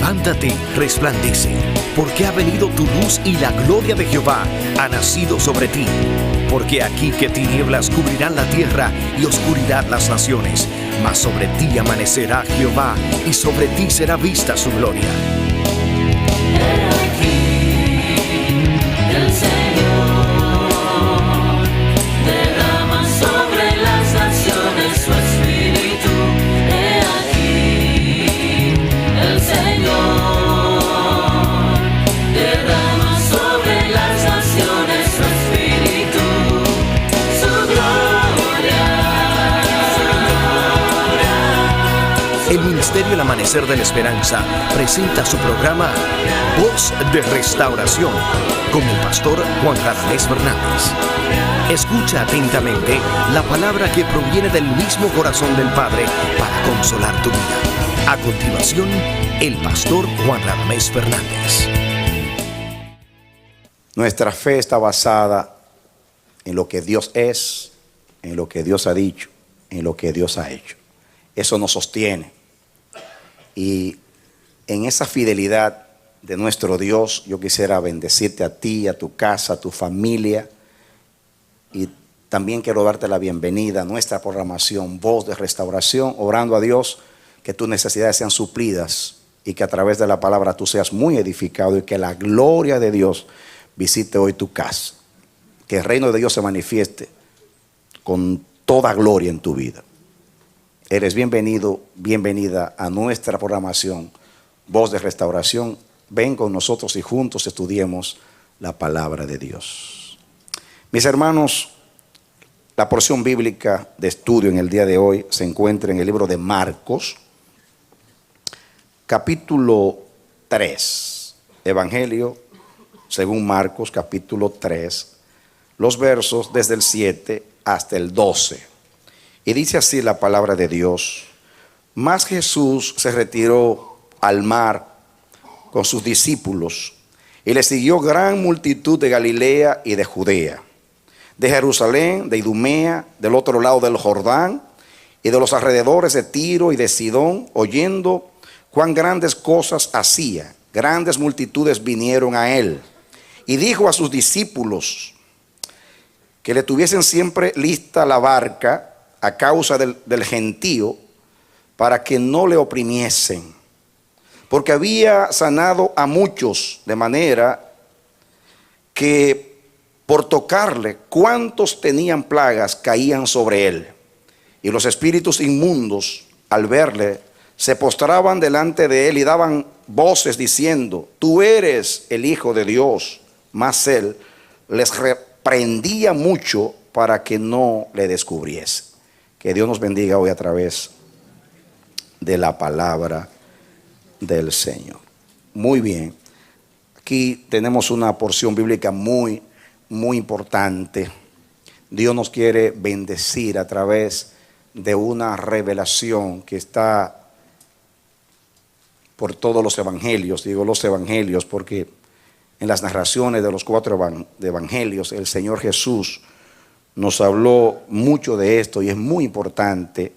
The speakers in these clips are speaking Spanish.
Levántate, resplandece, porque ha venido tu luz y la gloria de Jehová ha nacido sobre ti. Porque aquí que tinieblas cubrirán la tierra y oscuridad las naciones, mas sobre ti amanecerá Jehová y sobre ti será vista su gloria. He aquí, el Señor derrama sobre las naciones su espíritu. He aquí, el Señor derrama sobre las naciones su espíritu, su gloria. El Ministerio El Amanecer de la Esperanza presenta su programa Voz de Restauración con el pastor Juan Radamés Fernández. Escucha atentamente la palabra que proviene del mismo corazón del Padre para consolar tu vida. A continuación, el pastor Juan Radamés Fernández. Nuestra fe está basada en lo que Dios es, en lo que Dios ha dicho, en lo que Dios ha hecho. Eso nos sostiene. Y en esa fidelidad de nuestro Dios, yo quisiera bendecirte a ti, a tu casa, a tu familia. Y también quiero darte la bienvenida a nuestra programación Voz de Restauración, orando a Dios que tus necesidades sean suplidas y que a través de la palabra tú seas muy edificado y que la gloria de Dios visite hoy tu casa. Que el reino de Dios se manifieste con toda gloria en tu vida. Eres bienvenido, bienvenida a nuestra programación Voz de Restauración. Ven con nosotros y juntos estudiemos la palabra de Dios. Mis hermanos, la porción bíblica de estudio en el día de hoy se encuentra en el libro de Marcos, capítulo 3. Evangelio según Marcos, capítulo 3, los versos desde el 7 hasta el 12. Y dice así la palabra de Dios: Mas Jesús se retiró al mar con sus discípulos, y le siguió gran multitud de Galilea y de Judea, de Jerusalén, de Idumea, del otro lado del Jordán, y de los alrededores de Tiro y de Sidón, oyendo cuán grandes cosas hacía. Grandes multitudes vinieron a él, y dijo a sus discípulos que le tuviesen siempre lista la barca a causa del gentío, para que no le oprimiesen, porque había sanado a muchos, de manera que por tocarle, cuantos tenían plagas caían sobre él. Y los espíritus inmundos, al verle, se postraban delante de él y daban voces diciendo: Tú eres el Hijo de Dios. Mas él les reprendía mucho para que no le descubriese. Que Dios nos bendiga hoy a través de la palabra del Señor. Muy bien. Aquí tenemos una porción bíblica muy importante. Dios nos quiere bendecir a través de una revelación que está por todos los evangelios. Digo los evangelios porque en las narraciones de los 4 evangelios el Señor Jesús nos habló mucho de esto, y es muy importante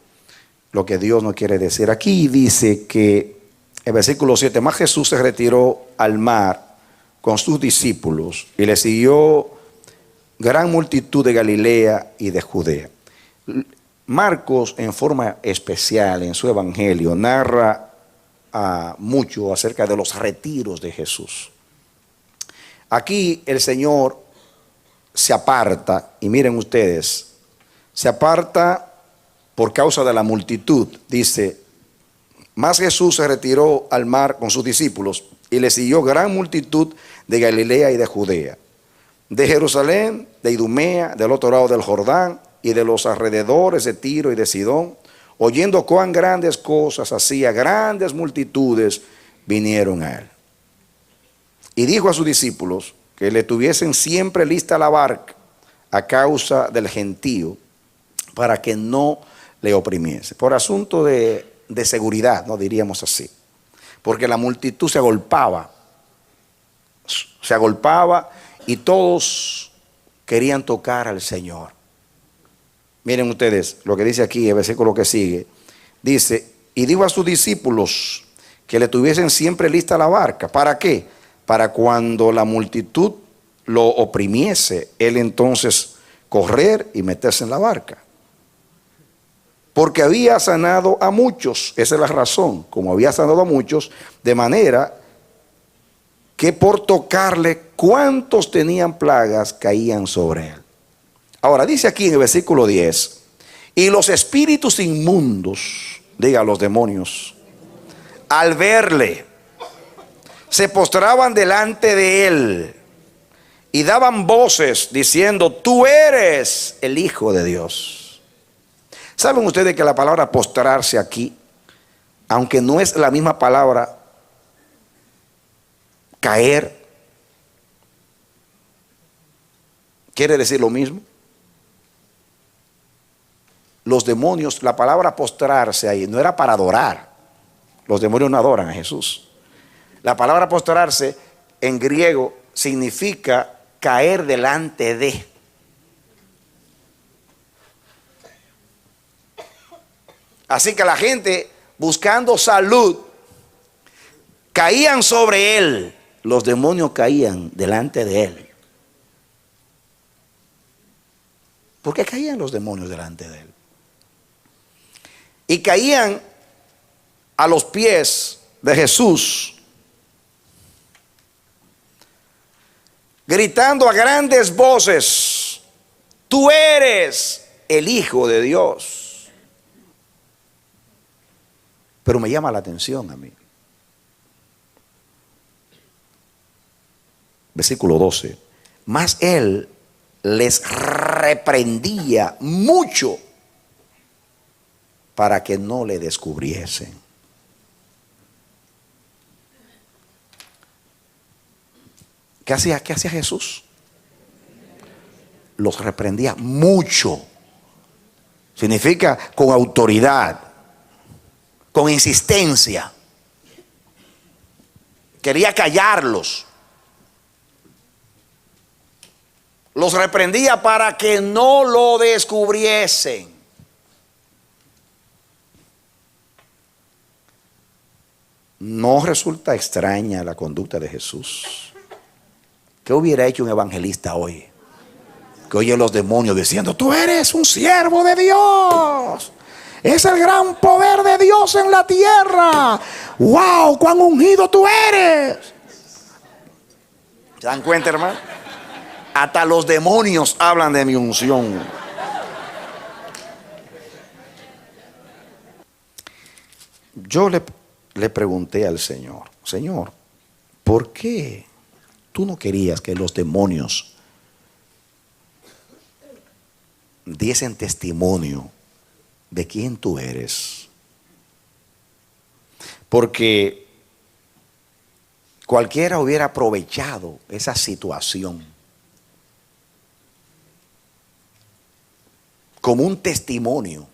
lo que Dios nos quiere decir. Aquí dice que el versículo 7: Mas Jesús se retiró al mar con sus discípulos, y le siguió gran multitud de Galilea y de Judea. Marcos, en forma especial en su evangelio, narra mucho acerca de los retiros de Jesús. Aquí el Señor se aparta, y miren ustedes, se aparta por causa de la multitud. Dice: Mas Jesús se retiró al mar con sus discípulos, y le siguió gran multitud de Galilea y de Judea, de Jerusalén, de Idumea, del otro lado del Jordán, y de los alrededores de Tiro y de Sidón, oyendo cuán grandes cosas hacía. Grandes multitudes vinieron a él. Y dijo a sus discípulos que le tuviesen siempre lista la barca a causa del gentío, para que no le oprimiese. Por asunto de seguridad, no diríamos así, porque la multitud se agolpaba y todos querían tocar al Señor. Miren ustedes lo que dice aquí, el versículo que sigue. Dice: y dijo a sus discípulos que le tuviesen siempre lista la barca. ¿Para qué? Para cuando la multitud lo oprimiese, él entonces correr y meterse en la barca. Porque había sanado a muchos, esa es la razón, como había sanado a muchos, de manera que por tocarle, cuantos tenían plagas caían sobre él. Ahora dice aquí en el versículo 10, y los espíritus inmundos, diga los demonios, al verle, se postraban delante de él y daban voces diciendo, tú eres el Hijo de Dios. ¿Saben ustedes que la palabra postrarse aquí, aunque no es la misma palabra caer, quiere decir lo mismo? Los demonios, la palabra postrarse ahí no era para adorar. Los demonios no adoran a Jesús. La palabra postrarse en griego significa caer delante de. Así que la gente buscando salud caían sobre él. Los demonios caían delante de él. ¿Por qué caían los demonios delante de él? Y caían a los pies de Jesús, gritando a grandes voces, tú eres el Hijo de Dios. Pero me llama la atención a mí. Versículo 12. Mas él les reprendía mucho para que no le descubriesen. ¿Qué hacía Jesús? Los reprendía mucho. Significa con autoridad, con insistencia. Quería callarlos. Los reprendía para que no lo descubriesen. ¿No resulta extraña la conducta de Jesús? ¿Qué hubiera hecho un evangelista hoy? Que oye los demonios diciendo, tú eres un siervo de Dios. Es el gran poder de Dios en la tierra. ¡Wow! ¡Cuán ungido tú eres! ¿Se dan cuenta, hermano? Hasta los demonios hablan de mi unción. Yo le pregunté al Señor, Señor, ¿por qué tú no querías que los demonios diesen testimonio de quién tú eres? Porque cualquiera hubiera aprovechado esa situación como un testimonio,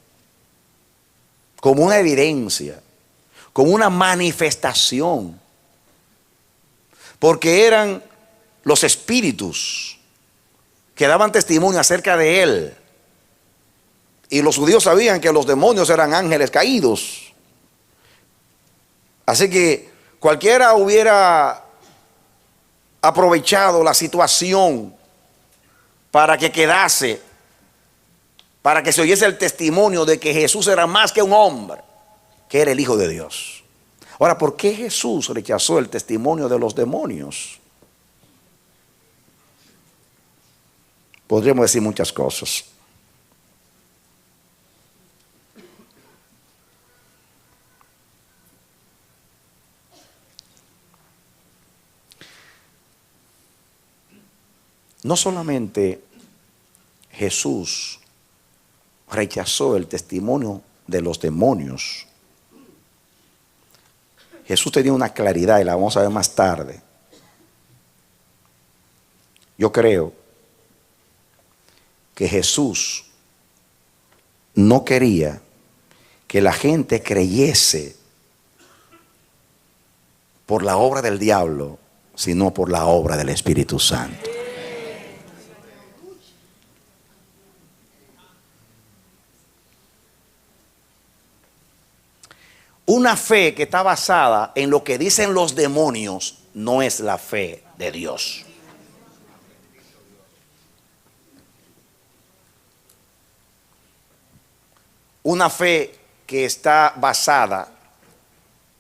como una evidencia, como una manifestación, porque eran los espíritus que daban testimonio acerca de él. Y los judíos sabían que los demonios eran ángeles caídos. Así que cualquiera hubiera aprovechado la situación para que quedase, para que se oyese el testimonio de que Jesús era más que un hombre, que era el Hijo de Dios. Ahora, ¿por qué Jesús rechazó el testimonio de los demonios? Podríamos decir muchas cosas. No solamente Jesús rechazó el testimonio de los demonios. Jesús tenía una claridad y la vamos a ver más tarde. Yo creo que Jesús no quería que la gente creyese por la obra del diablo, sino por la obra del Espíritu Santo. Una fe que está basada en lo que dicen los demonios no es la fe de Dios. Una fe que está basada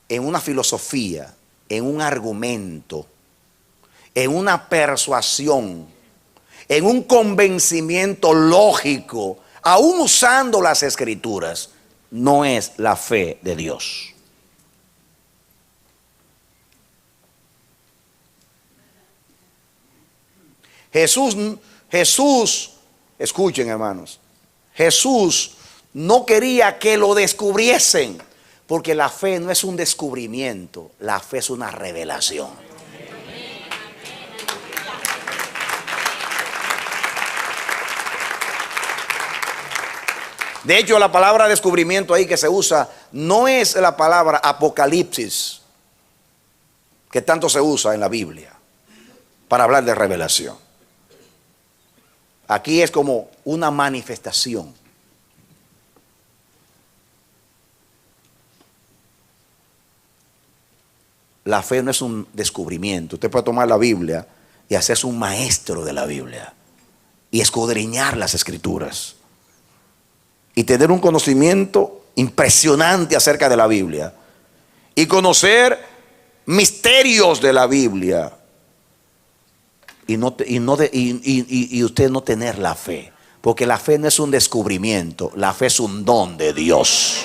en una filosofía, en un argumento, en una persuasión, en un convencimiento lógico, aún usando las escrituras, no es la fe de Dios. Jesús, escuchen hermanos, Jesús no quería que lo descubriesen, porque la fe no es un descubrimiento, la fe es una revelación. De hecho, la palabra descubrimiento ahí que se usa no es la palabra apocalipsis, que tanto se usa en la Biblia para hablar de revelación. Aquí es como una manifestación. La fe no es un descubrimiento. Usted puede tomar la Biblia y hacerse un maestro de la Biblia y escudriñar las escrituras y tener un conocimiento impresionante acerca de la Biblia y conocer misterios de la Biblia y usted no tener la fe, porque la fe no es un descubrimiento, la fe es un don de Dios.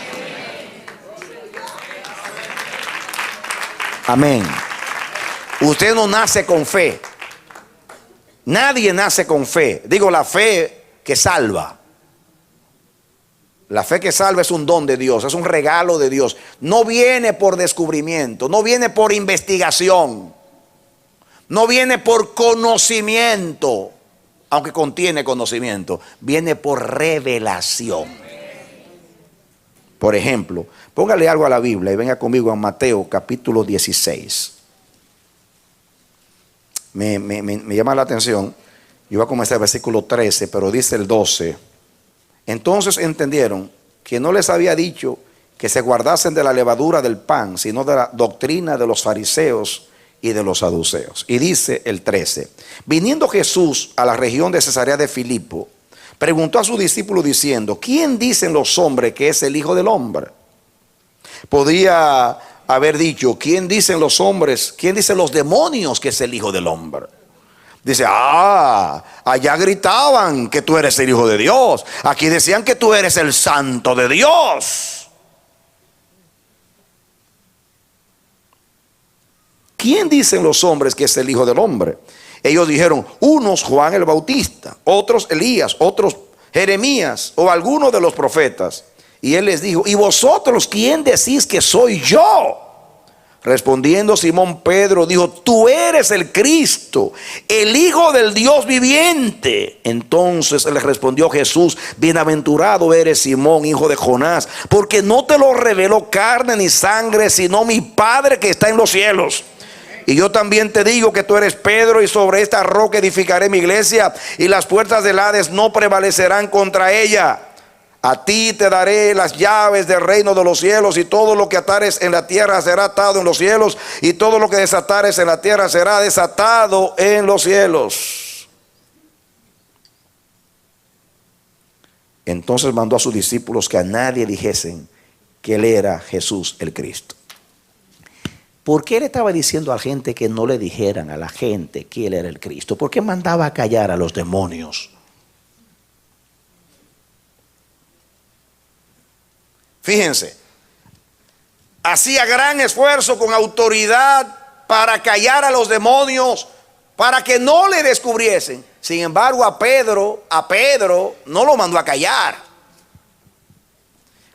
Amén. Usted no nace con fe. Nadie nace con fe. Digo, la fe que salva. La fe que salva es un don de Dios, es un regalo de Dios. No viene por descubrimiento, no viene por investigación, no viene por conocimiento, aunque contiene conocimiento, viene por revelación. Por ejemplo, póngale algo a la Biblia y venga conmigo a Mateo capítulo 16. Me llama la atención. Yo voy a comenzar el versículo 13, pero dice el 12. Entonces entendieron que no les había dicho que se guardasen de la levadura del pan, sino de la doctrina de los fariseos y de los saduceos. Y dice el 13. Viniendo Jesús a la región de Cesarea de Filipo, preguntó a sus discípulos diciendo: ¿quién dicen los hombres que es el Hijo del Hombre? Podía haber dicho: ¿quién dicen los hombres, quién dicen los demonios que es el Hijo del Hombre? Dice: allá gritaban que tú eres el Hijo de Dios. Aquí decían que tú eres el Santo de Dios. ¿Quién dicen los hombres que es el Hijo del Hombre? Ellos dijeron: unos Juan el Bautista, otros Elías, otros Jeremías o alguno de los profetas. Y él les dijo: ¿y vosotros quién decís que soy yo? Respondiendo Simón Pedro dijo: tú eres el Cristo, el Hijo del Dios viviente. Entonces le respondió Jesús: bienaventurado eres Simón, hijo de Jonás, porque no te lo reveló carne ni sangre, sino mi Padre que está en los cielos. Y yo también te digo que tú eres Pedro, y sobre esta roca edificaré mi iglesia, y las puertas del Hades no prevalecerán contra ella. A ti te daré las llaves del reino de los cielos, y todo lo que atares en la tierra será atado en los cielos, y todo lo que desatares en la tierra será desatado en los cielos. Entonces mandó a sus discípulos que a nadie dijesen que él era Jesús el Cristo. ¿Por qué él estaba diciendo a la gente que no le dijeran a la gente que él era el Cristo? ¿Por qué mandaba a callar a los demonios? Fíjense, hacía gran esfuerzo con autoridad para callar a los demonios, para que no le descubriesen. Sin embargo, a Pedro no lo mandó a callar.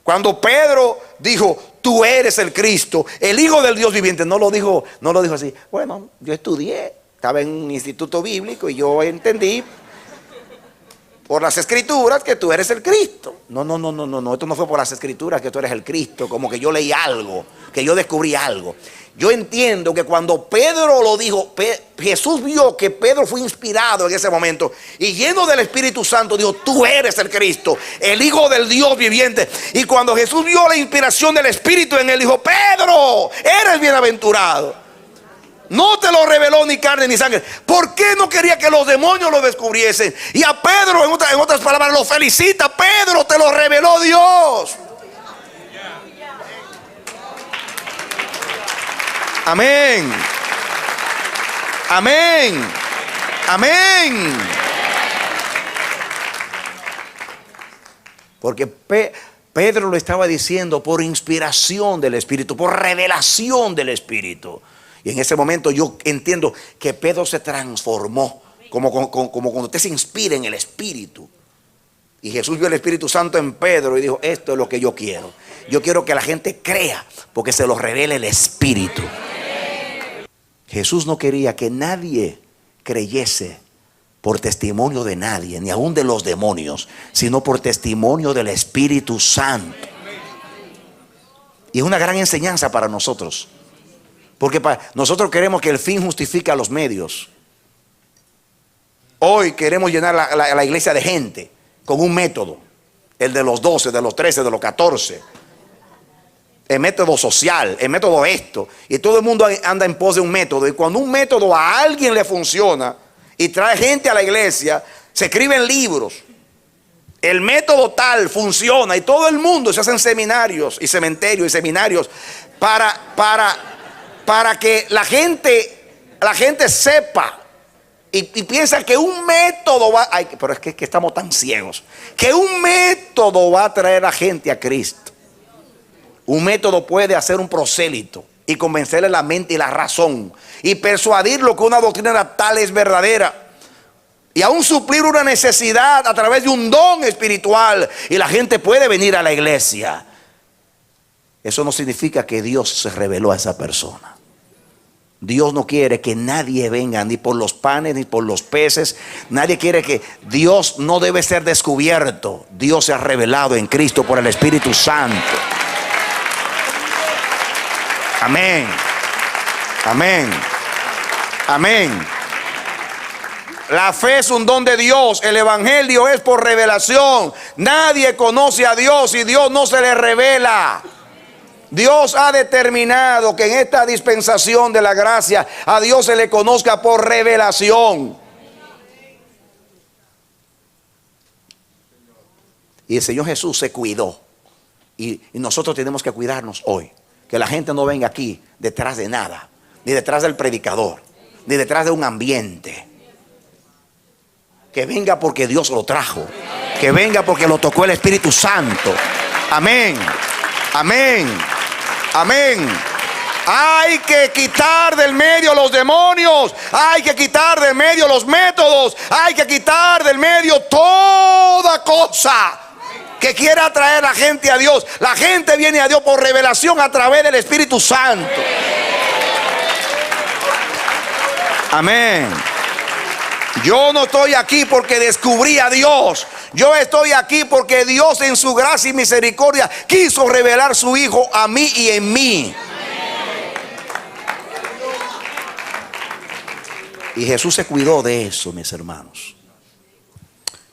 Cuando Pedro dijo: tú eres el Cristo, el Hijo del Dios viviente, no lo dijo así. Bueno, yo estudié, estaba en un instituto bíblico y yo entendí. por las escrituras que tú eres el Cristo. No, esto no fue por las escrituras que tú eres el Cristo, como que yo leí algo, que yo descubrí algo. Yo entiendo que cuando Pedro lo dijo, Jesús vio que Pedro fue inspirado en ese momento y lleno del Espíritu Santo dijo: tú eres el Cristo, el Hijo del Dios viviente. Y cuando Jesús vio la inspiración del Espíritu en él, dijo: Pedro, eres bienaventurado. No te lo reveló ni carne ni sangre. ¿Por qué no quería que los demonios lo descubriesen? Y a Pedro, en otras palabras, lo felicita: Pedro, te lo reveló Dios. Amén. Amén. Amén. Porque Pedro lo estaba diciendo por inspiración del Espíritu, por revelación del Espíritu. Y en ese momento yo entiendo que Pedro se transformó, como cuando usted se inspira en el Espíritu. Y Jesús vio el Espíritu Santo en Pedro y dijo: esto es lo que yo quiero. Yo quiero que la gente crea, porque se lo revela el Espíritu. Jesús no quería que nadie creyese por testimonio de nadie, ni aún de los demonios, sino por testimonio del Espíritu Santo. Y es una gran enseñanza para nosotros, porque nosotros queremos que el fin justifique a los medios. Hoy queremos llenar la iglesia de gente con un método, el de los 12, de los 13, de los 14, el método social, el método esto, y todo el mundo anda en pos de un método. Y cuando un método a alguien le funciona y trae gente a la iglesia, se escriben libros: el método tal funciona, y todo el mundo se hacen seminarios y cementerios y seminarios para que la gente sepa y piensa que un método va, pero es que estamos tan ciegos, que un método va a traer a gente a Cristo. Un método puede hacer un prosélito y convencerle la mente y la razón y persuadirlo que una doctrina tal es verdadera, y aún suplir una necesidad a través de un don espiritual, y la gente puede venir a la iglesia. Eso no significa que Dios se reveló a esa persona. Dios no quiere que nadie venga ni por los panes ni por los peces. Nadie quiere que Dios no debe ser descubierto. Dios se ha revelado en Cristo por el Espíritu Santo. Amén. Amén. Amén. La fe es un don de Dios. El evangelio es por revelación. Nadie conoce a Dios y Dios no se le revela. Dios ha determinado que en esta dispensación de la gracia a Dios se le conozca por revelación. Y el Señor Jesús se cuidó. Y nosotros tenemos que cuidarnos hoy. Que la gente no venga aquí detrás de nada, ni detrás del predicador, ni detrás de un ambiente. Que venga porque Dios lo trajo. Que venga porque lo tocó el Espíritu Santo. Amén. Amén. Amén. Hay que quitar del medio los demonios. Hay que quitar del medio los métodos. Hay que quitar del medio toda cosa que quiera atraer a la gente a Dios. La gente viene a Dios por revelación a través del Espíritu Santo. Amén. Yo no estoy aquí porque descubrí a Dios. Yo estoy aquí porque Dios en su gracia y misericordia quiso revelar su Hijo a mí y en mí. Y Jesús se cuidó de eso, mis hermanos.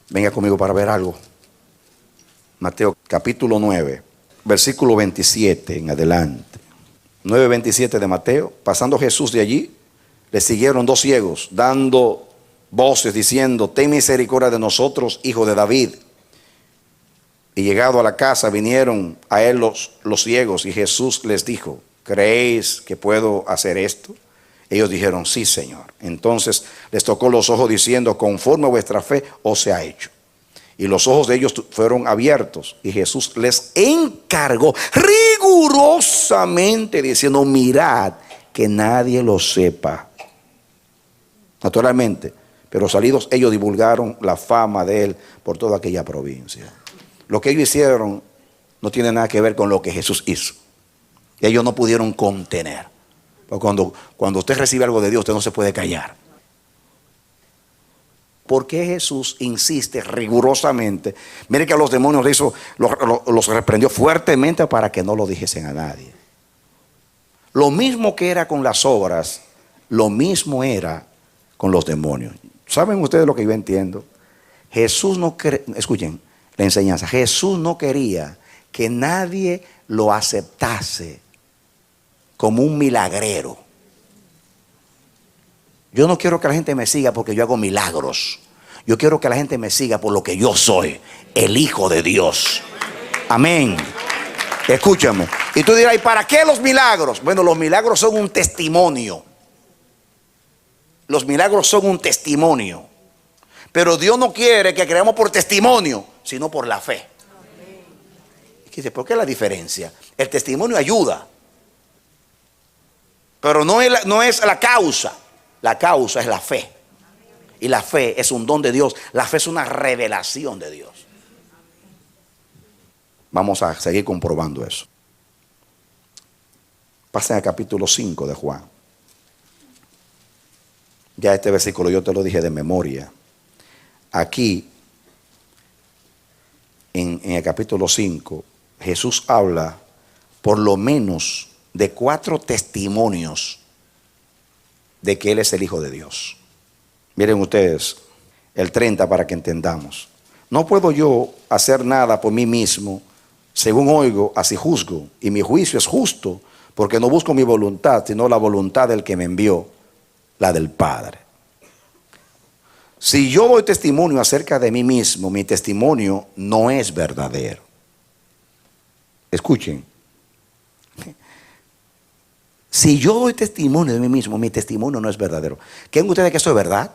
Venga conmigo para ver algo. Mateo capítulo 9, versículo 27 en adelante. 9:27 de Mateo. Pasando Jesús de allí, le siguieron dos ciegos, dando voces diciendo: ten misericordia de nosotros, hijo de David. Y llegado a la casa vinieron a él los ciegos, y Jesús les dijo: ¿creéis que puedo hacer esto? Ellos dijeron: sí, Señor. Entonces les tocó los ojos diciendo: conforme a vuestra fe os sea hecho. Y los ojos de ellos fueron abiertos, y Jesús les encargó rigurosamente diciendo: mirad que nadie lo sepa. Naturalmente, pero salidos ellos divulgaron la fama de él por toda aquella provincia. Lo que ellos hicieron no tiene nada que ver con lo que Jesús hizo. Ellos no pudieron contener. Porque cuando usted recibe algo de Dios, usted no se puede callar. ¿Por qué Jesús insiste rigurosamente? Mire que a los demonios los reprendió fuertemente para que no lo dijesen a nadie. Lo mismo que era con las obras, lo mismo era con los demonios. ¿Saben ustedes lo que yo entiendo? Jesús no quería, escuchen la enseñanza, Jesús no quería que nadie lo aceptase como un milagrero. Yo no quiero que la gente me siga porque yo hago milagros. Yo quiero que la gente me siga por lo que yo soy, el Hijo de Dios. Amén. Escúchame. Y tú dirás, ¿y para qué los milagros? Bueno, los milagros son un testimonio. Los milagros son un testimonio. Pero Dios no quiere que creamos por testimonio, sino por la fe. Y dice, ¿por qué la diferencia? El testimonio ayuda, pero no es la causa. La causa es la fe. Y la fe es un don de Dios. La fe es una revelación de Dios. Vamos a seguir comprobando eso. Pasen al capítulo 5 de Juan. Ya este versículo yo te lo dije de memoria. Aquí, en el capítulo 5, Jesús habla por lo menos de 4 testimonios de que Él es el Hijo de Dios. Miren ustedes, el 30 para que entendamos. No puedo yo hacer nada por mí mismo, según oigo, así juzgo, y mi juicio es justo, porque no busco mi voluntad, sino la voluntad del que me envió, la del Padre. Si yo doy testimonio acerca de mí mismo, mi testimonio no es verdadero. Escuchen. Si yo doy testimonio de mí mismo, mi testimonio no es verdadero. ¿Creen ustedes que eso es verdad?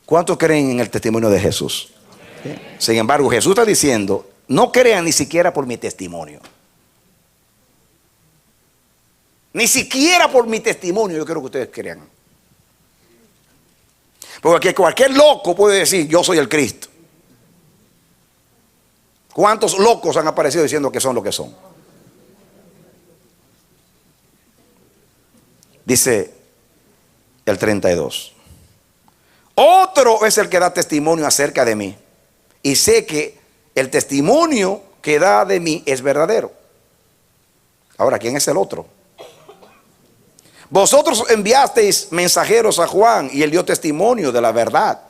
¿Cuántos creen en el testimonio de Jesús? ¿Sí? Sin embargo, Jesús está diciendo, no crean ni siquiera por mi testimonio. Ni siquiera por mi testimonio yo quiero que ustedes crean. Porque cualquier loco puede decir, yo soy el Cristo. ¿Cuántos locos han aparecido diciendo que son lo que son? Dice el 32. Otro es el que da testimonio acerca de mí. Y sé que el testimonio que da de mí es verdadero. Ahora, ¿quién es el otro? Vosotros enviasteis mensajeros a Juan y él dio testimonio de la verdad.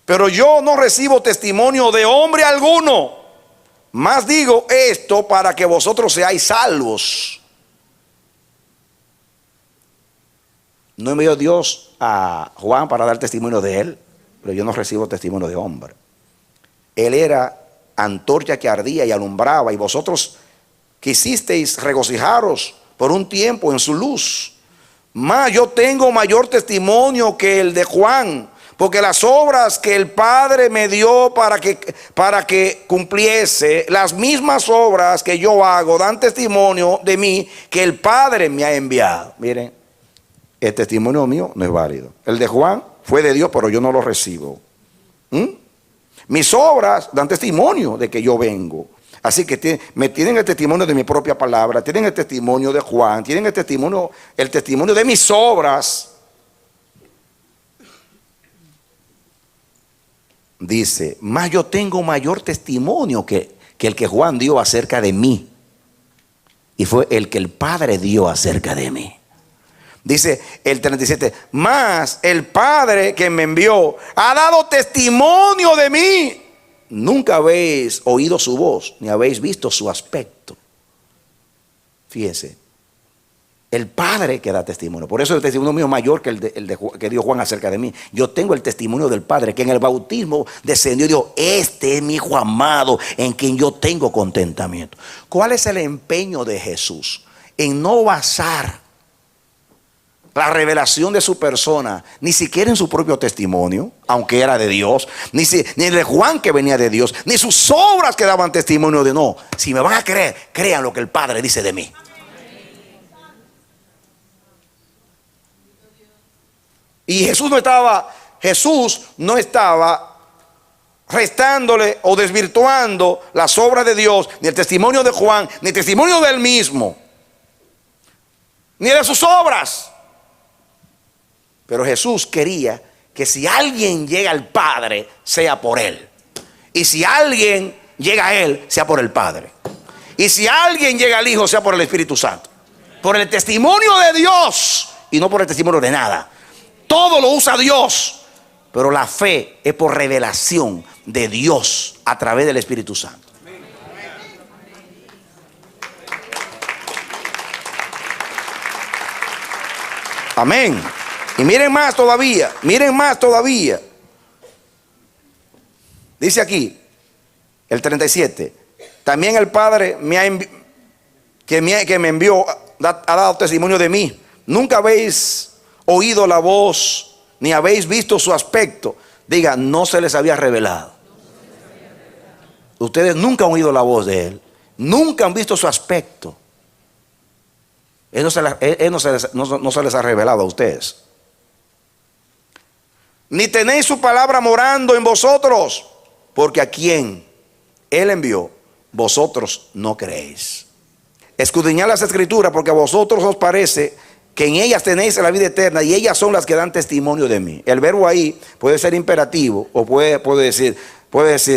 Pero yo no recibo testimonio de hombre alguno. Más digo esto para que vosotros seáis salvos. No envió Dios a Juan para dar testimonio de él, pero yo no recibo testimonio de hombre. Él era antorcha que ardía y alumbraba, y vosotros quisisteis regocijaros por un tiempo en su luz. Mas yo tengo mayor testimonio que el de Juan, porque las obras que el Padre me dio para que cumpliese, las mismas obras que yo hago, dan testimonio de mí que el Padre me ha enviado. Miren, el testimonio mío no es válido. El de Juan fue de Dios, pero yo no lo recibo. Mis obras dan testimonio de que yo vengo. Así que me tienen el testimonio de mi propia palabra, tienen el testimonio de Juan, tienen el testimonio de mis obras. Dice, mas yo tengo mayor testimonio que el que Juan dio acerca de mí. Y fue el que el Padre dio acerca de mí. Dice el 37, mas el Padre que me envió ha dado testimonio de mí. Nunca habéis oído su voz, ni habéis visto su aspecto. Fíjense, el Padre que da testimonio. Por eso el testimonio mío es mayor que el que dio Juan acerca de mí. Yo tengo el testimonio del Padre, que en el bautismo descendió y dijo, este es mi Hijo amado, en quien yo tengo contentamiento. ¿Cuál es el empeño de Jesús? En no basar la revelación de su persona, ni siquiera en su propio testimonio, aunque era de Dios, ni el de Juan que venía de Dios, ni sus obras que daban testimonio de no. Si me van a creer, crean lo que el Padre dice de mí. Y Jesús no estaba restándole o desvirtuando las obras de Dios, ni el testimonio de Juan, ni el testimonio de él mismo, ni de sus obras. Pero Jesús quería que si alguien llega al Padre, sea por Él. Y si alguien llega a Él, sea por el Padre. Y si alguien llega al Hijo, sea por el Espíritu Santo. Por el testimonio de Dios y no por el testimonio de nada. Todo lo usa Dios, pero la fe es por revelación de Dios a través del Espíritu Santo. Amén. Y miren más todavía, miren más todavía. Dice aquí, el 37, también el Padre que me envió ha dado testimonio de mí. Nunca habéis oído la voz, ni habéis visto su aspecto. Diga, no se les había revelado. Ustedes nunca han oído la voz de Él, nunca han visto su aspecto. Él no se les ha revelado a ustedes. Ni tenéis su palabra morando en vosotros, porque a quien Él envió, vosotros no creéis. Escudriñad las Escrituras, porque a vosotros os parece que en ellas tenéis la vida eterna, y ellas son las que dan testimonio de mí. El verbo ahí puede ser imperativo, o puede decir,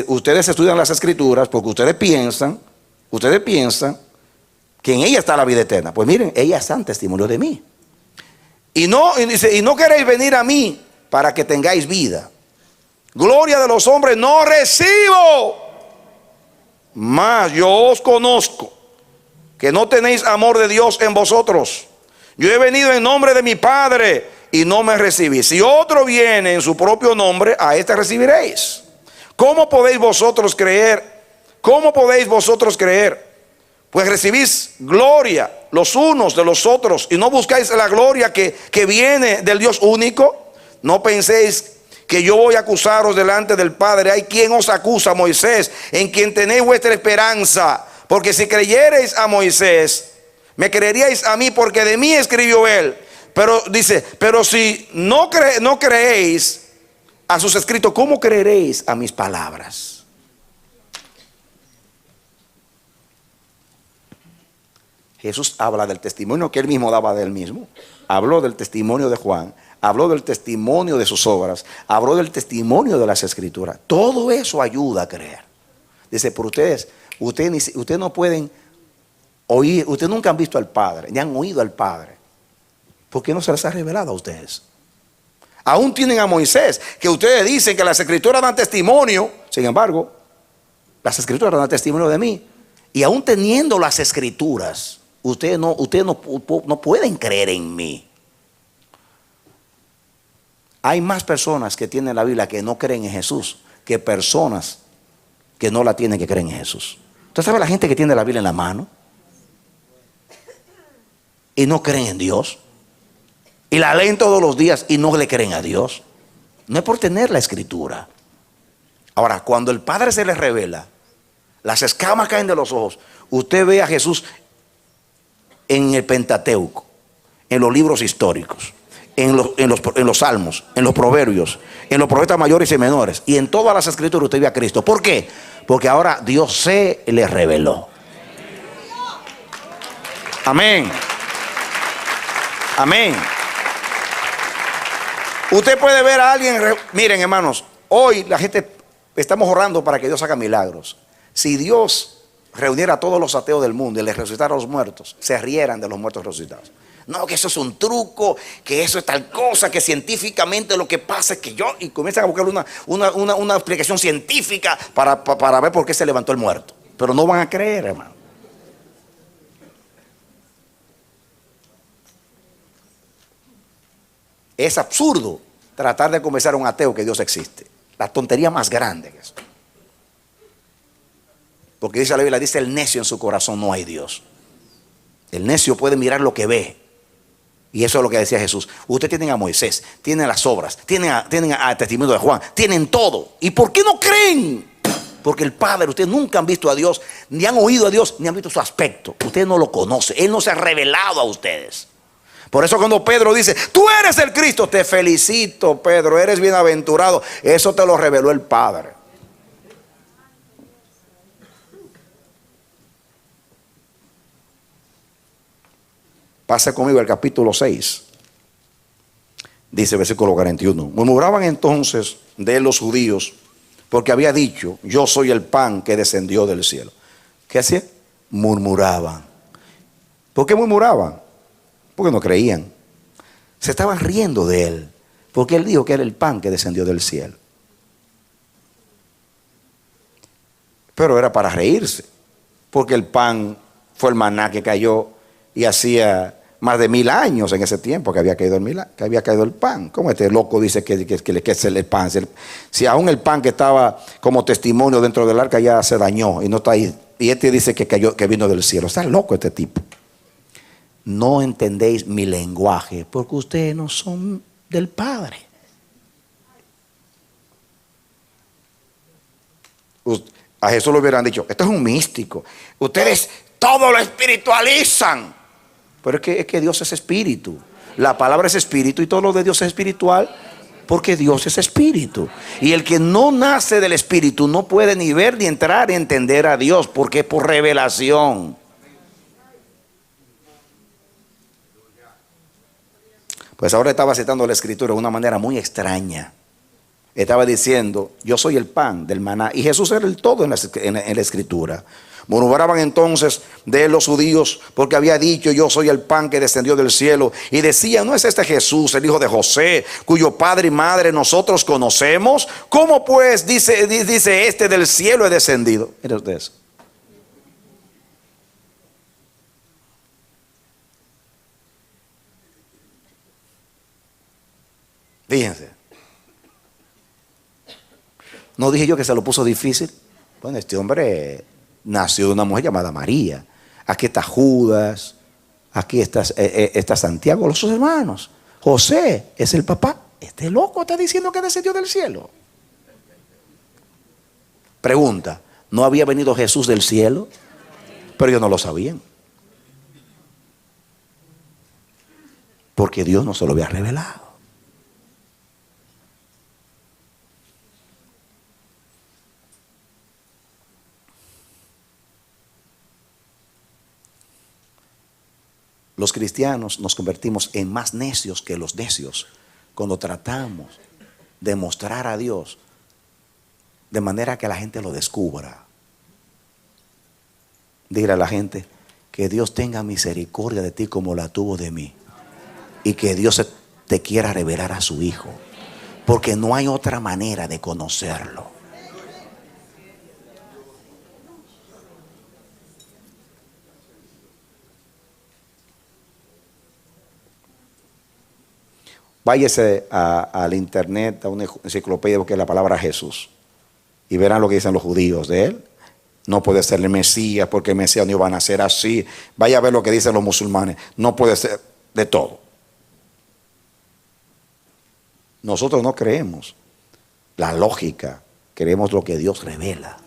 ustedes estudian las Escrituras porque ustedes piensan que en ella está la vida eterna. Pues miren, ellas dan testimonio de mí. Y no queréis venir a mí para que tengáis vida. Gloria de los hombres no recibo, mas yo os conozco, que no tenéis amor de Dios en vosotros. Yo he venido en nombre de mi Padre y no me recibís. Si otro viene en su propio nombre, a este recibiréis. ¿Cómo podéis vosotros creer? ¿Cómo podéis vosotros creer? Pues recibís gloria los unos de los otros y no buscáis la gloria que viene del Dios único. No penséis que yo voy a acusaros delante del Padre. Hay quien os acusa, Moisés, en quien tenéis vuestra esperanza. Porque si creyereis a Moisés, me creeríais a mí, porque de mí escribió él. Pero dice, pero si no creéis a sus escritos, ¿cómo creeréis a mis palabras? Jesús habla del testimonio que él mismo daba de él mismo. Habló del testimonio de Juan, habló del testimonio de sus obras, habló del testimonio de las Escrituras. Todo eso ayuda a creer. Dice, por ustedes no pueden oír, ustedes nunca han visto al Padre, ni han oído al Padre. ¿Por qué no se les ha revelado a ustedes? Aún tienen a Moisés, que ustedes dicen que las Escrituras dan testimonio. Sin embargo, las Escrituras dan testimonio de mí. Y aún teniendo las Escrituras, ustedes no pueden creer en mí. Hay más personas que tienen la Biblia que no creen en Jesús que personas que no la tienen, que creen en Jesús. ¿Usted sabe la gente que tiene la Biblia en la mano y no creen en Dios? Y la leen todos los días y no le creen a Dios. No es por tener la Escritura. Ahora, cuando el Padre se les revela, las escamas caen de los ojos. Usted ve a Jesús en el Pentateuco, en los libros históricos, en los salmos, en los proverbios, en los profetas mayores y menores, y en todas las Escrituras usted ve a Cristo. ¿Por qué? Porque ahora Dios se le reveló. Amén. Amén. Usted puede ver a alguien. Miren, hermanos, hoy la gente estamos orando para que Dios haga milagros. Si Dios reuniera a todos los ateos del mundo y les resucitara a los muertos, se rieran de los muertos resucitados. No, que eso es un truco, que eso es tal cosa, que científicamente lo que pasa es que y comienzan a buscar una explicación científica para ver por qué se levantó el muerto. Pero no van a creer, hermano. Es absurdo tratar de convencer a un ateo que Dios existe. La tontería más grande que eso. Porque dice la Biblia, dice el necio en su corazón no hay Dios. El necio puede mirar lo que ve. Y eso es lo que decía Jesús. Ustedes tienen a Moisés, tienen las obras, tienen a testimonio de Juan, tienen todo. ¿Y por qué no creen? Porque el Padre, ustedes nunca han visto a Dios, ni han oído a Dios, ni han visto su aspecto. Ustedes no lo conocen, Él no se ha revelado a ustedes. Por eso cuando Pedro dice, tú eres el Cristo, te felicito, Pedro, eres bienaventurado. Eso te lo reveló el Padre. Pase conmigo al capítulo 6. Dice versículo 41. Murmuraban entonces de los judíos porque había dicho, yo soy el pan que descendió del cielo. ¿Qué hacía? Murmuraban. ¿Por qué murmuraban? Porque no creían. Se estaban riendo de él, porque él dijo que era el pan que descendió del cielo. Pero era para reírse, porque el pan fue el maná que cayó y hacía más de 1000 años en ese tiempo que había caído el pan. ¿Cómo este loco dice que es el pan? Si aún el pan que estaba como testimonio dentro del arca ya se dañó y no está ahí, y este dice que cayó, que vino del cielo. Está loco este tipo. No entendéis mi lenguaje porque ustedes no son del Padre. A Jesús le hubieran dicho, esto es un místico. Ustedes todo lo espiritualizan. Pero es que Dios es espíritu. La palabra es espíritu y todo lo de Dios es espiritual porque Dios es espíritu. Y el que no nace del espíritu no puede ni ver ni entrar ni entender a Dios porque es por revelación. Pues ahora estaba citando la escritura de una manera muy extraña. Estaba diciendo, yo soy el pan del maná. Y Jesús era el todo en la escritura. Murmuraban entonces de los judíos porque había dicho, yo soy el pan que descendió del cielo. Y decían, ¿no es este Jesús, el hijo de José, cuyo padre y madre nosotros conocemos? ¿Cómo pues dice este del cielo he descendido? Mira ustedes. Fíjense. ¿No dije yo que se lo puso difícil? Bueno, este hombre nació de una mujer llamada María. Aquí está Judas, aquí está Santiago, los sus hermanos. José es el papá. Este loco está diciendo que descendió del cielo. Pregunta, ¿no había venido Jesús del cielo? Pero ellos no lo sabían. Porque Dios no se lo había revelado. Los cristianos nos convertimos en más necios que los necios cuando tratamos de mostrar a Dios de manera que la gente lo descubra. Dile a la gente que Dios tenga misericordia de ti como la tuvo de mí y que Dios te quiera revelar a su Hijo, porque no hay otra manera de conocerlo. Váyase al internet, a una enciclopedia, porque es la palabra Jesús. Y verán lo que dicen los judíos de él. No puede ser el Mesías, porque el Mesías no iba a nacer así. Vaya a ver lo que dicen los musulmanes. No puede ser de todo. Nosotros no creemos la lógica, creemos lo que Dios revela.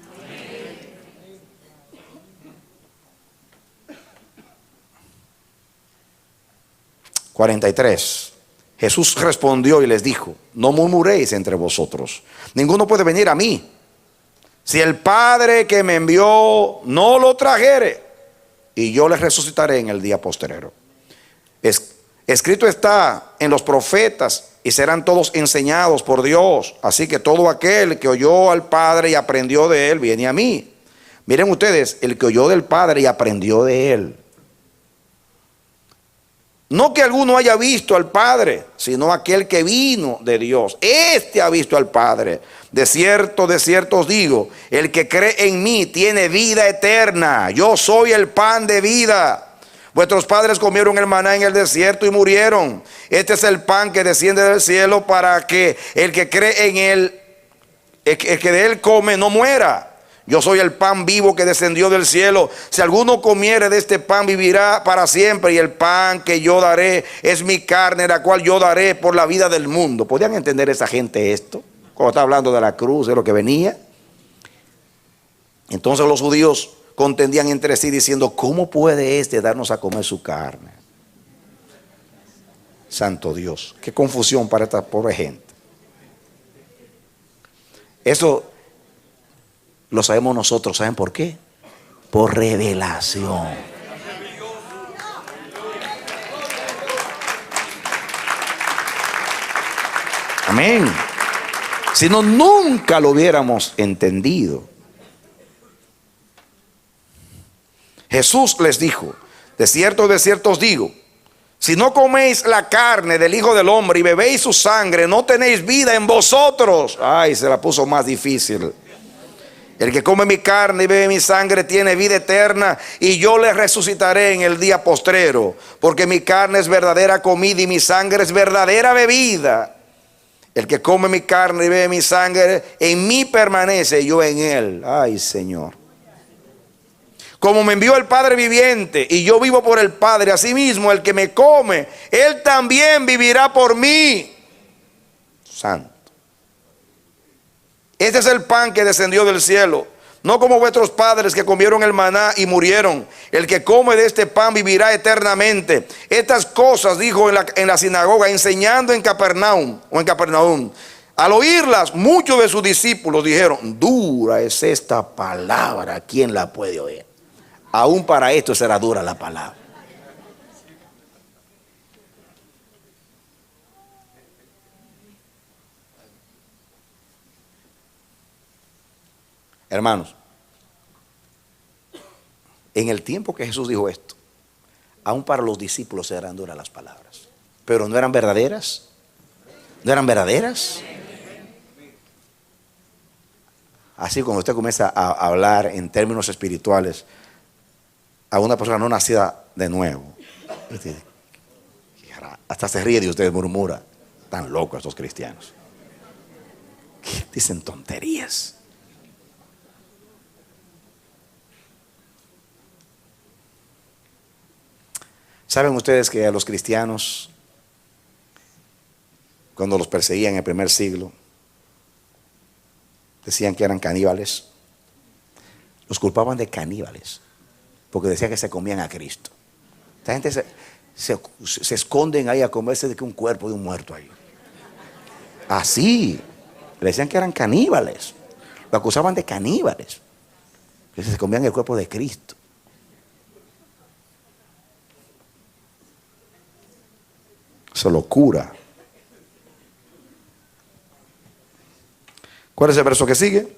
(43) Jesús respondió y les dijo, no murmuréis entre vosotros. Ninguno puede venir a mí si el Padre que me envió no lo trajere, y yo les resucitaré en el día postrero. Escrito está en los profetas, y serán todos enseñados por Dios. Así que todo aquel que oyó al Padre y aprendió de él, viene a mí. Miren ustedes, el que oyó del Padre y aprendió de él. No que alguno haya visto al Padre, sino aquel que vino de Dios. Este ha visto al Padre. De cierto os digo, el que cree en mí tiene vida eterna. Yo soy el pan de vida. Vuestros padres comieron el maná en el desierto y murieron. Este es el pan que desciende del cielo para que el que cree en él, el que de él come, no muera. Yo soy el pan vivo que descendió del cielo. Si alguno comiere de este pan, vivirá para siempre. Y el pan que yo daré es mi carne, la cual yo daré por la vida del mundo. ¿Podían entender esa gente esto? Cuando está hablando de la cruz, de lo que venía. Entonces los judíos contendían entre sí diciendo, ¿cómo puede este darnos a comer su carne? Santo Dios, qué confusión para esta pobre gente. Eso lo sabemos nosotros. ¿Saben por qué? Por revelación. Amén. Si no, nunca lo hubiéramos entendido. Jesús les dijo: de cierto os digo, si no coméis la carne del Hijo del Hombre y bebéis su sangre, no tenéis vida en vosotros. Ay, se la puso más difícil. El que come mi carne y bebe mi sangre tiene vida eterna, y yo le resucitaré en el día postrero. Porque mi carne es verdadera comida y mi sangre es verdadera bebida. El que come mi carne y bebe mi sangre, en mí permanece, y yo en él. Ay, Señor. Como me envió el Padre viviente y yo vivo por el Padre, asimismo el que me come, él también vivirá por mí. Santo. Este es el pan que descendió del cielo, no como vuestros padres que comieron el maná y murieron. El que come de este pan vivirá eternamente. Estas cosas dijo en la sinagoga, enseñando en Capernaum. Al oírlas, muchos de sus discípulos dijeron: dura es esta palabra, ¿quién la puede oír? Aún para esto será dura la palabra. Hermanos, en el tiempo que Jesús dijo esto, aún para los discípulos eran duras las palabras. Pero no eran verdaderas. ¿No eran verdaderas? Así cuando usted comienza a hablar en términos espirituales a una persona no nacida de nuevo, hasta se ríe de usted, murmura: tan locos estos cristianos, dicen tonterías. ¿Saben ustedes que a los cristianos, cuando los perseguían en el primer siglo, decían que eran caníbales? Los culpaban de caníbales porque decían que se comían a Cristo. Esta gente se esconden ahí a comerse de que un cuerpo de un muerto ahí. Así. Le decían que eran caníbales. Lo acusaban de caníbales, que se comían el cuerpo de Cristo. Eso es locura. ¿Cuál es el verso que sigue?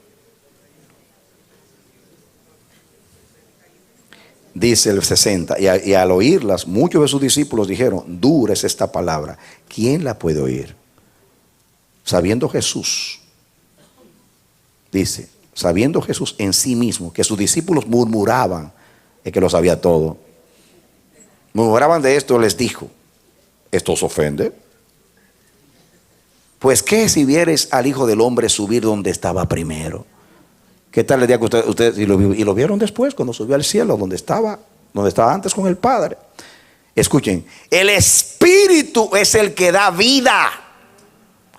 Dice el 60: y al oírlas, muchos de sus discípulos dijeron: dura es esta palabra, ¿quién la puede oír? Sabiendo Jesús, dice, sabiendo Jesús en sí mismo que sus discípulos murmuraban de que lo sabía todo, murmuraban de esto, les dijo: ¿esto os ofende? Pues qué si vieres al Hijo del Hombre subir donde estaba primero. ¿Qué tal el día que ustedes y lo vieron después cuando subió al cielo, donde estaba antes con el Padre? Escuchen, el Espíritu es el que da vida,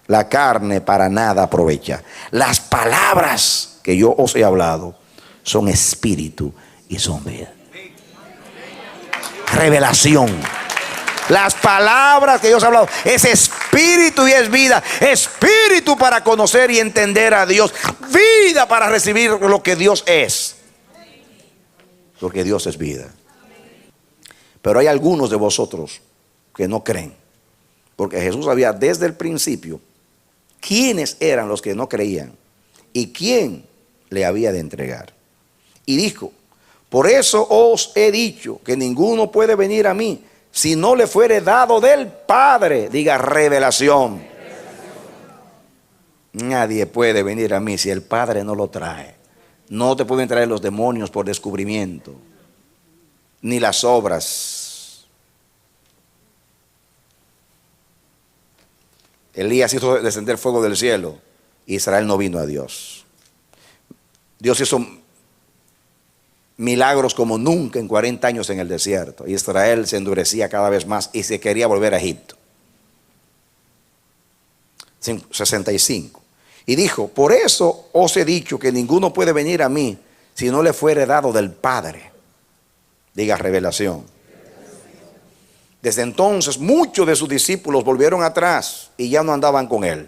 la carne para nada aprovecha. Las palabras que yo os he hablado son espíritu y son vida. Revelación. Las palabras que Dios ha hablado es espíritu y es vida. Espíritu para conocer y entender a Dios. Vida para recibir lo que Dios es. Porque Dios es vida. Pero hay algunos de vosotros que no creen. Porque Jesús sabía desde el principio quiénes eran los que no creían y quién le había de entregar. Y dijo: por eso os he dicho que ninguno puede venir a mí si no le fuere dado del Padre. Diga revelación. Nadie puede venir a mí si el Padre no lo trae. No te pueden traer los demonios por descubrimiento, ni las obras. Elías hizo descender fuego del cielo. Israel no vino a Dios. Dios hizo milagros como nunca en 40 años en el desierto. Israel se endurecía cada vez más y se quería volver a Egipto. 65. Y dijo: por eso os he dicho que ninguno puede venir a mí si no le fuere dado del Padre. Diga revelación. Desde entonces muchos de sus discípulos volvieron atrás y ya no andaban con él.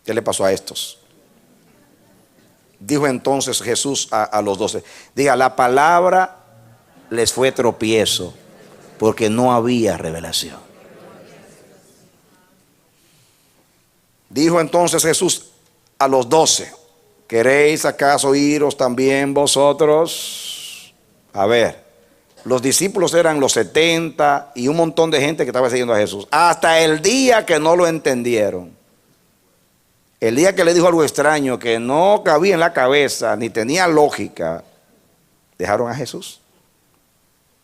¿Qué le pasó a estos? Dijo entonces Jesús a los 12: diga, la palabra les fue tropiezo porque no había revelación. Dijo entonces Jesús a los 12: ¿queréis acaso iros también vosotros? A ver, los discípulos eran los 70 y un montón de gente que estaba siguiendo a Jesús. Hasta el día que no lo entendieron. El día que le dijo algo extraño que no cabía en la cabeza ni tenía lógica, dejaron a Jesús.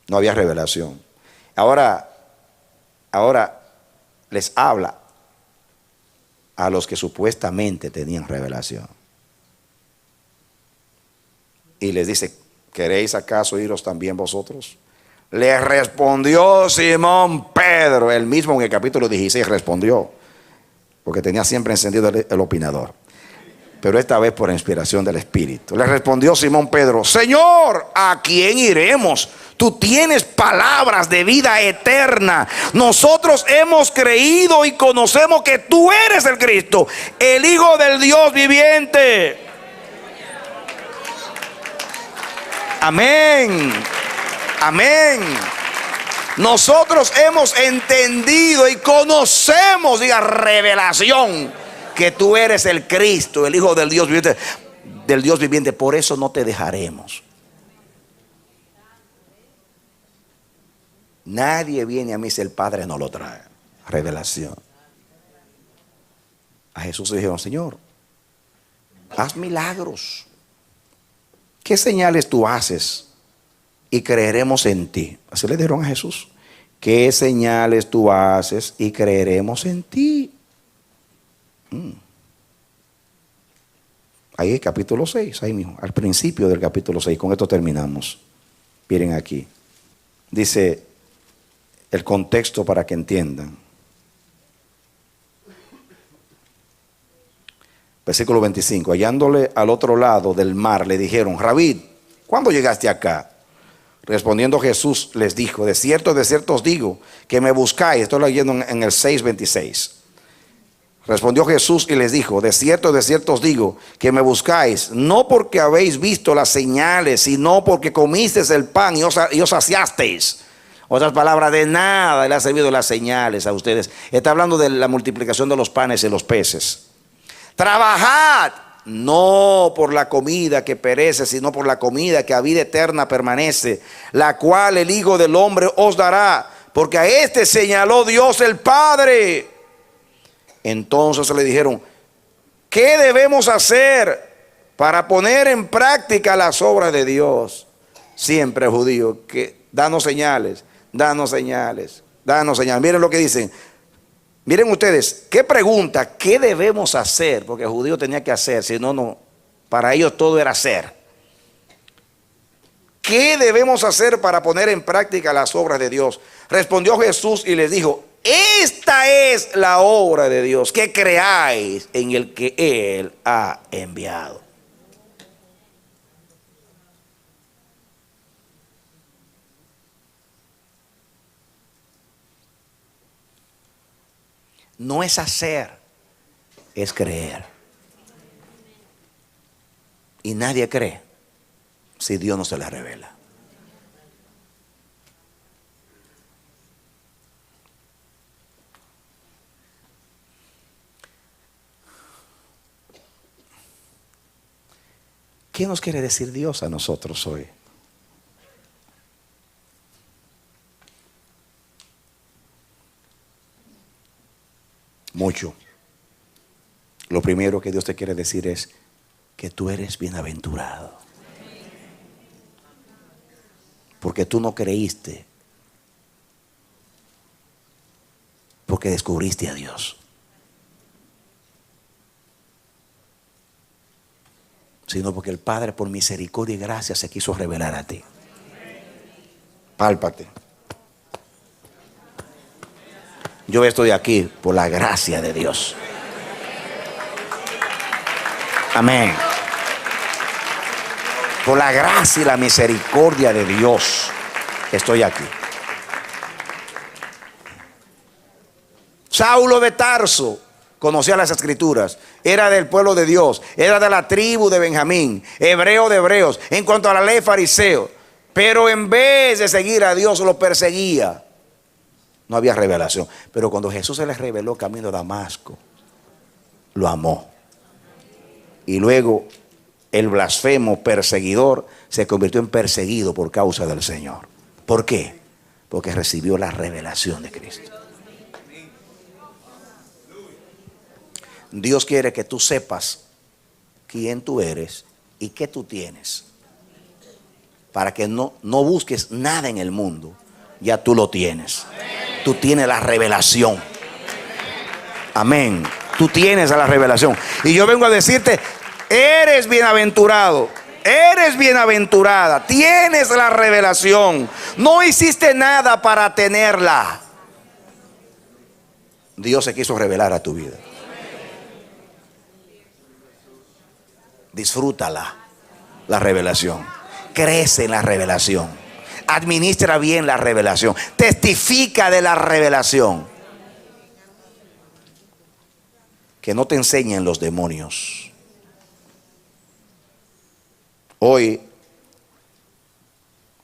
No había revelación. Ahora les habla a los que supuestamente tenían revelación. Y les dice: ¿queréis acaso iros también vosotros? Le respondió Simón Pedro, el mismo en el capítulo 16 respondió, porque tenía siempre encendido el opinador, pero esta vez por inspiración del Espíritu. Le respondió Simón Pedro: Señor, ¿a quién iremos? Tú tienes palabras de vida eterna. Nosotros hemos creído y conocemos que tú eres el Cristo, el Hijo del Dios viviente. Amén. Amén. Nosotros hemos entendido y conocemos, diga revelación, que tú eres el Cristo, el Hijo del Dios viviente, del Dios viviente. Por eso no te dejaremos. Nadie viene a mí si el Padre no lo trae. Revelación. A Jesús le dijeron: Señor, haz milagros. ¿Qué señales tú haces? Y creeremos en ti. Así le dijeron a Jesús: ¿qué señales tú haces? Y creeremos en ti. Ahí capítulo 6, ahí mismo, al principio del capítulo 6. Con esto terminamos. Miren aquí. Dice el contexto para que entiendan. Versículo 25. Hallándole al otro lado del mar, le dijeron: Rabí, ¿cuándo llegaste acá? Respondiendo Jesús les dijo: de cierto os digo que me buscáis. Estoy leyendo en el 6:26. Respondió Jesús y les dijo: de cierto os digo que me buscáis, no porque habéis visto las señales, sino porque comisteis el pan y os saciasteis. Otras palabras, de nada le ha servido las señales a ustedes. Está hablando de la multiplicación de los panes y los peces. Trabajad, no por la comida que perece, sino por la comida que a vida eterna permanece, la cual el Hijo del Hombre os dará, porque a este señaló Dios el Padre. Entonces le dijeron: ¿qué debemos hacer para poner en práctica las obras de Dios? Siempre judío, que danos señales, danos señales, danos señales. Miren lo que dicen. Miren ustedes, ¿qué pregunta? ¿Qué debemos hacer? Porque el judío tenía que hacer, si no, no, para ellos todo era hacer. ¿Qué debemos hacer para poner en práctica las obras de Dios? Respondió Jesús y les dijo: esta es la obra de Dios, que creáis en el que Él ha enviado. No es hacer, es creer. Y nadie cree si Dios no se le revela. ¿Qué nos quiere decir Dios a nosotros hoy? Mucho. Lo primero que Dios te quiere decir es que tú eres bienaventurado. Porque tú no creíste, porque descubriste a Dios, sino porque el Padre, por misericordia y gracia, se quiso revelar a ti. Pálpate. Yo estoy aquí por la gracia de Dios. Amén. Por la gracia y la misericordia de Dios estoy aquí. Saulo de Tarso conocía las Escrituras, era del pueblo de Dios, era de la tribu de Benjamín, hebreo de hebreos, en cuanto a la ley fariseo, pero en vez de seguir a Dios lo perseguía. No había revelación. Pero cuando Jesús se les reveló camino a Damasco, lo amó. Y luego el blasfemo perseguidor se convirtió en perseguido por causa del Señor. ¿Por qué? Porque recibió la revelación de Cristo. Dios quiere que tú sepas quién tú eres y qué tú tienes, para que no busques nada en el mundo. Ya tú lo tienes. Tú tienes la revelación. Amén. Tú tienes la revelación. Y yo vengo a decirte, eres bienaventurado, eres bienaventurada, tienes la revelación. No hiciste nada para tenerla. Dios se quiso revelar a tu vida. Disfrútala, la revelación. Crece en la revelación. Administra bien la revelación. Testifica de la revelación. Que no te enseñen los demonios. Hoy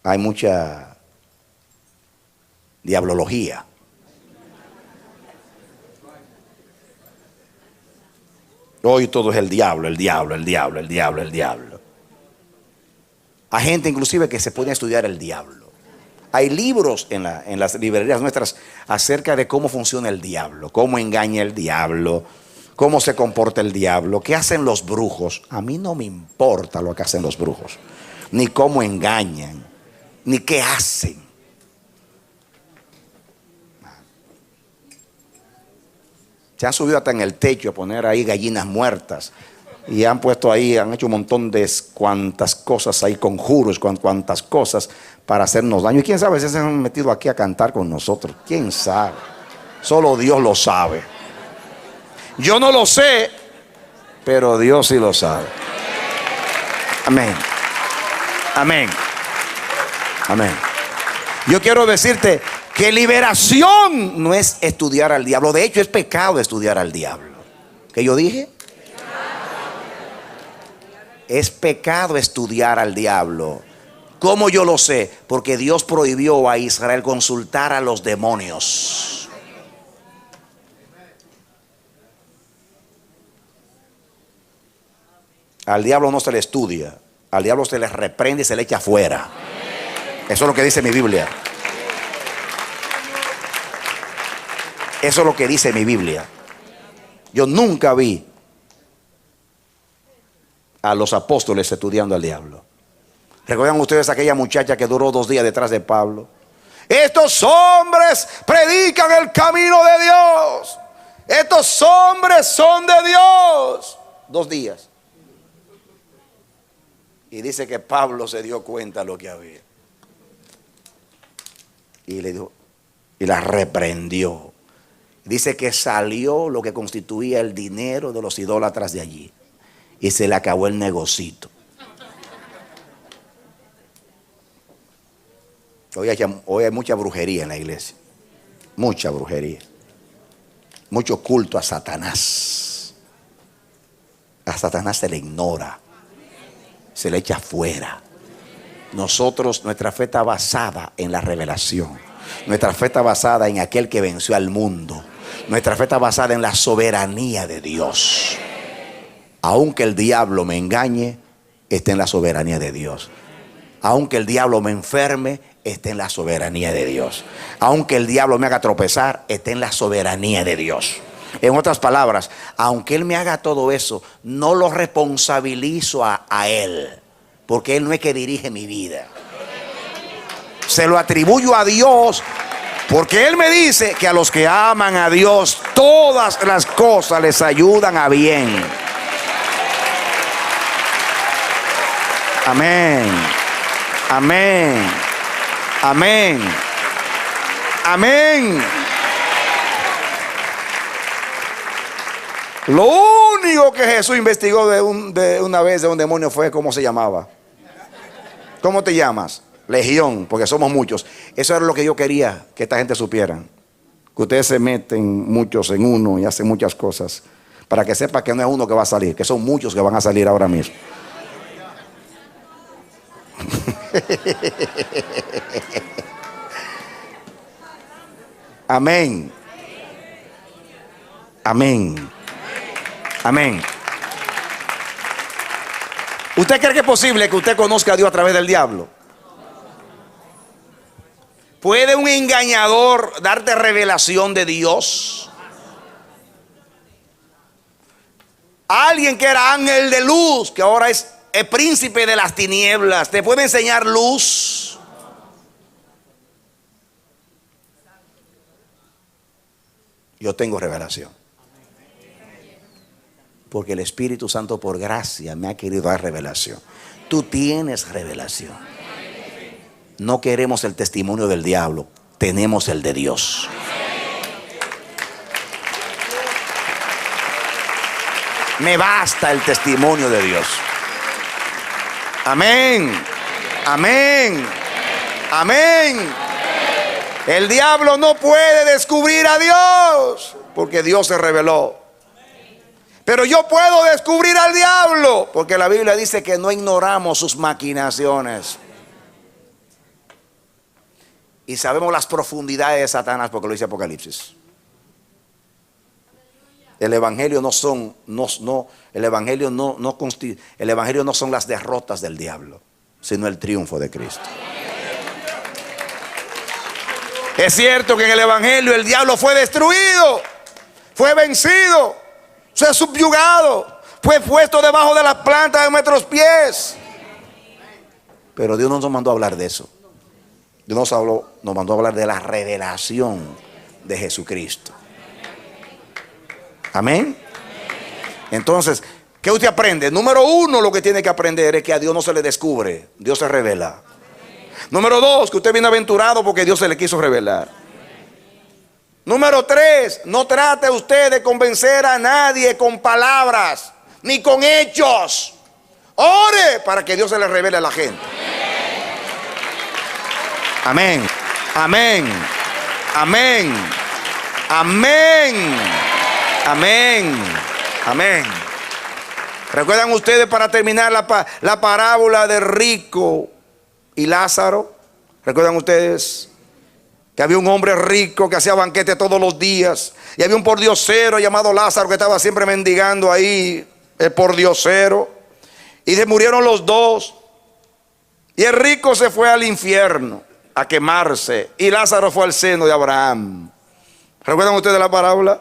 hay mucha diablología. Hoy todo es el diablo, el diablo, el diablo, el diablo, el diablo. Hay gente inclusive que se pone a estudiar el diablo. Hay libros en las librerías nuestras acerca de cómo funciona el diablo, cómo engaña el diablo, cómo se comporta el diablo, qué hacen los brujos. A mí no me importa lo que hacen los brujos, ni cómo engañan, ni qué hacen. Se han subido hasta en el techo a poner ahí gallinas muertas. Y han puesto ahí, han hecho un montón de cuantas cosas ahí, conjuros, cuantas cosas para hacernos daño. Y quién sabe si se han metido aquí a cantar con nosotros. Quién sabe. Solo Dios lo sabe. Yo no lo sé, pero Dios sí lo sabe. Amén. Amén. Amén. Yo quiero decirte que liberación no es estudiar al diablo. De hecho, es pecado estudiar al diablo. ¿Qué yo dije? Es pecado estudiar al diablo. ¿Cómo yo lo sé? Porque Dios prohibió a Israel consultar a los demonios. Al diablo no se le estudia. Al diablo se le reprende y se le echa afuera. Eso es lo que dice mi Biblia. Eso es lo que dice mi Biblia. Yo nunca vi a los apóstoles estudiando al diablo. ¿Recuerdan ustedes aquella muchacha que duró 2 días detrás de Pablo? Estos hombres predican el camino de Dios. Estos hombres son de Dios. 2 días. Y dice que Pablo se dio cuenta de lo que había. Y le dijo, y la reprendió. Dice que salió lo que constituía el dinero de los idólatras de allí. Y se le acabó el negocito. Hoy hay mucha brujería en la iglesia. Mucha brujería. Mucho culto a Satanás. A Satanás se le ignora. Se le echa fuera. Nosotros, nuestra fe está basada en la revelación. Nuestra fe está basada en aquel que venció al mundo. Nuestra fe está basada en la soberanía de Dios. Aunque el diablo me engañe, está en la soberanía de Dios. Aunque el diablo me enferme, está en la soberanía de Dios. Aunque el diablo me haga tropezar, está en la soberanía de Dios. En otras palabras, aunque Él me haga todo eso, no lo responsabilizo a Él, porque Él no es que dirige mi vida. Se lo atribuyo a Dios, porque Él me dice que a los que aman a Dios, todas las cosas les ayudan a bien. Amén. Amén. Amén. Amén. Lo único que Jesús investigó de una vez de un demonio fue cómo se llamaba. ¿Cómo te llamas? Legión, porque somos muchos. Eso era lo que yo quería que esta gente supieran. Que ustedes se meten muchos en uno y hacen muchas cosas. Para que sepa que no es uno que va a salir, que son muchos que van a salir ahora mismo. Amén. Amén. Amén. ¿Usted cree que es posible que usted conozca a Dios a través del diablo? ¿Puede un engañador darte revelación de Dios? Alguien que era ángel de luz, que ahora es el príncipe de las tinieblas, ¿te puede enseñar luz? Yo tengo revelación. Porque el Espíritu Santo por gracia me ha querido dar revelación. Tú tienes revelación. No queremos el testimonio del diablo, tenemos el de Dios. Me basta el testimonio de Dios. Amén. Amén. Amén. El diablo no puede descubrir a Dios porque Dios se reveló. Pero yo puedo descubrir al diablo porque la Biblia dice que no ignoramos sus maquinaciones. Y sabemos las profundidades de Satanás porque lo dice Apocalipsis. El evangelio no son, el evangelio no son las derrotas del diablo, sino el triunfo de Cristo. Es cierto que en el evangelio el diablo fue destruido, fue vencido, fue subyugado, fue puesto debajo de la planta de nuestros pies. Pero Dios no nos mandó a hablar de eso. Dios nos mandó a hablar de la revelación de Jesucristo. Amén. Entonces, ¿qué usted aprende? Número uno, lo que tiene que aprender es que a Dios no se le descubre, Dios se revela. Número dos, que usted es bienaventurado porque Dios se le quiso revelar. Número tres, no trate usted de convencer a nadie con palabras ni con hechos. Ore para que Dios se le revele a la gente. Amén. Amén. Amén. Amén. Amén. Amén. ¿Recuerdan ustedes, para terminar, la parábola de rico y Lázaro? ¿Recuerdan ustedes que había un hombre rico que hacía banquete todos los días y había un pordiosero llamado Lázaro que estaba siempre mendigando ahí, el pordiosero, y se murieron los dos y el rico se fue al infierno a quemarse y Lázaro fue al seno de Abraham? ¿Recuerdan ustedes la parábola?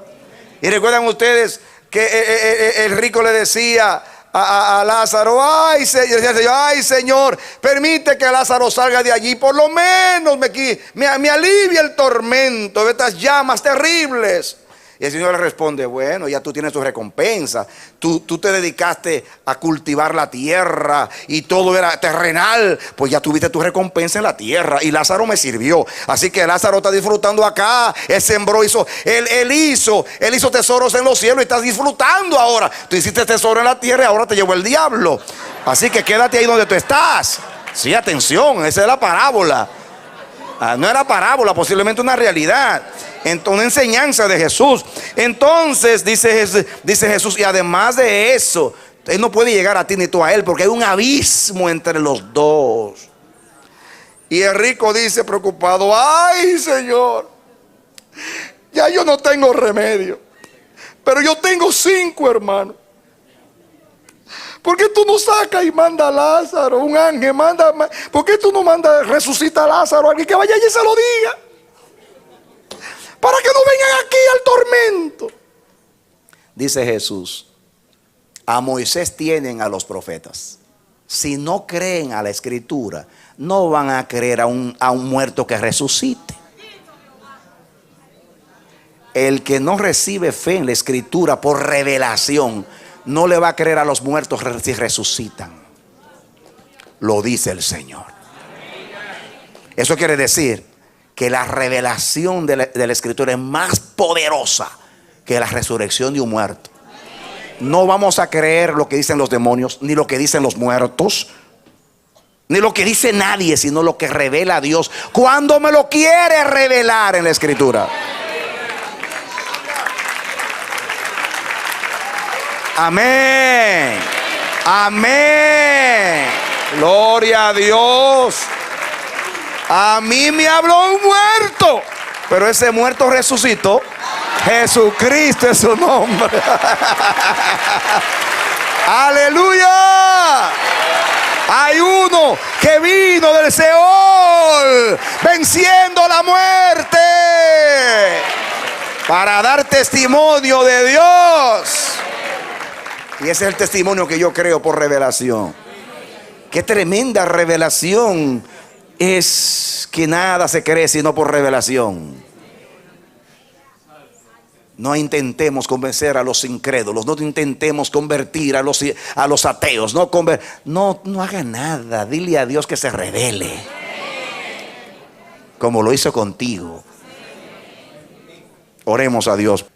Y recuerdan ustedes que el rico le decía a Lázaro: ay Señor, permite que Lázaro salga de allí, por lo menos me alivia el tormento de estas llamas terribles. Y el Señor le responde: bueno, ya tú tienes tu recompensa. Tú te dedicaste a cultivar la tierra y todo era terrenal, pues ya tuviste tu recompensa en la tierra. Y Lázaro me sirvió. Así que Lázaro está disfrutando acá. Él sembró, él hizo tesoros en los cielos y estás disfrutando ahora. Tú hiciste tesoro en la tierra y ahora te llevó el diablo. Así que quédate ahí donde tú estás. Sí, atención, esa es la parábola. No era parábola, posiblemente una realidad. Una enseñanza de Jesús. Entonces dice Jesús, y además de eso, Él no puede llegar a ti ni tú a Él, porque hay un abismo entre los dos. Y el rico dice preocupado: ay Señor, ya yo no tengo remedio, pero yo tengo 5 hermanos. ¿Por qué tú no sacas y manda a Lázaro, un ángel? ¿Por qué tú no mandas, resucita a Lázaro, alguien que vaya allí y se lo diga? Para que no vengan aquí al tormento. Dice Jesús: a Moisés tienen a los profetas. Si no creen a la escritura, no van a creer a un muerto que resucite. El que no recibe fe en la escritura por revelación, no le va a creer a los muertos si resucitan. Lo dice el Señor. Eso quiere decir que la revelación de la escritura es más poderosa que la resurrección de un muerto. No vamos a creer lo que dicen los demonios, ni lo que dicen los muertos, ni lo que dice nadie, sino lo que revela Dios cuando me lo quiere revelar en la escritura. Amén. Amén. Gloria a Dios. A mí me habló un muerto, pero ese muerto resucitó. Jesucristo es su nombre. Aleluya. Hay uno que vino del Seol venciendo la muerte para dar testimonio de Dios. Y ese es el testimonio que yo creo por revelación. Qué tremenda revelación es que nada se cree sino por revelación. No intentemos convencer a los incrédulos, no intentemos convertir a los ateos, no haga nada. Dile a Dios que se revele, como lo hizo contigo. Oremos a Dios.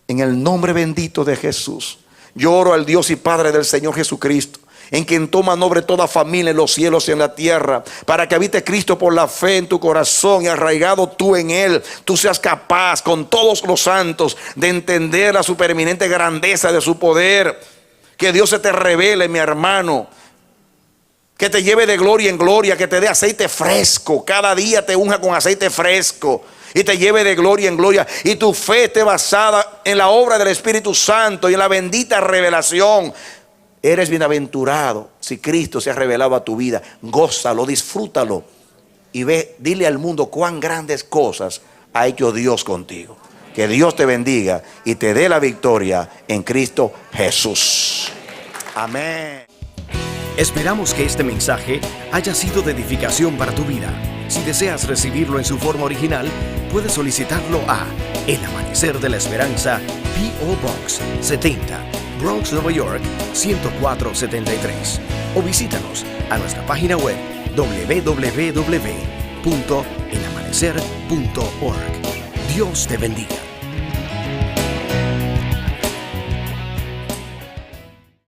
En el nombre bendito de Jesús, yo oro al Dios y Padre del Señor Jesucristo, en quien toma nombre toda familia en los cielos y en la tierra, para que habite Cristo por la fe en tu corazón y arraigado tú en Él, tú seas capaz con todos los santos de entender la supereminente grandeza de su poder. Que Dios se te revele, mi hermano, que te lleve de gloria en gloria, que te dé aceite fresco, cada día te unja con aceite fresco y te lleve de gloria en gloria, y tu fe esté basada en la obra del Espíritu Santo y en la bendita revelación. Eres bienaventurado si Cristo se ha revelado a tu vida. Gózalo, disfrútalo y ve, dile al mundo cuán grandes cosas ha hecho Dios contigo. Que Dios te bendiga y te dé la victoria en Cristo Jesús. Amén. Esperamos que este mensaje haya sido de edificación para tu vida. Si deseas recibirlo en su forma original, puedes solicitarlo a El Amanecer de la Esperanza, P.O. Box 70, Bronx, Nueva York 10473, o visítanos a nuestra página web www.elamanecer.org. Dios te bendiga.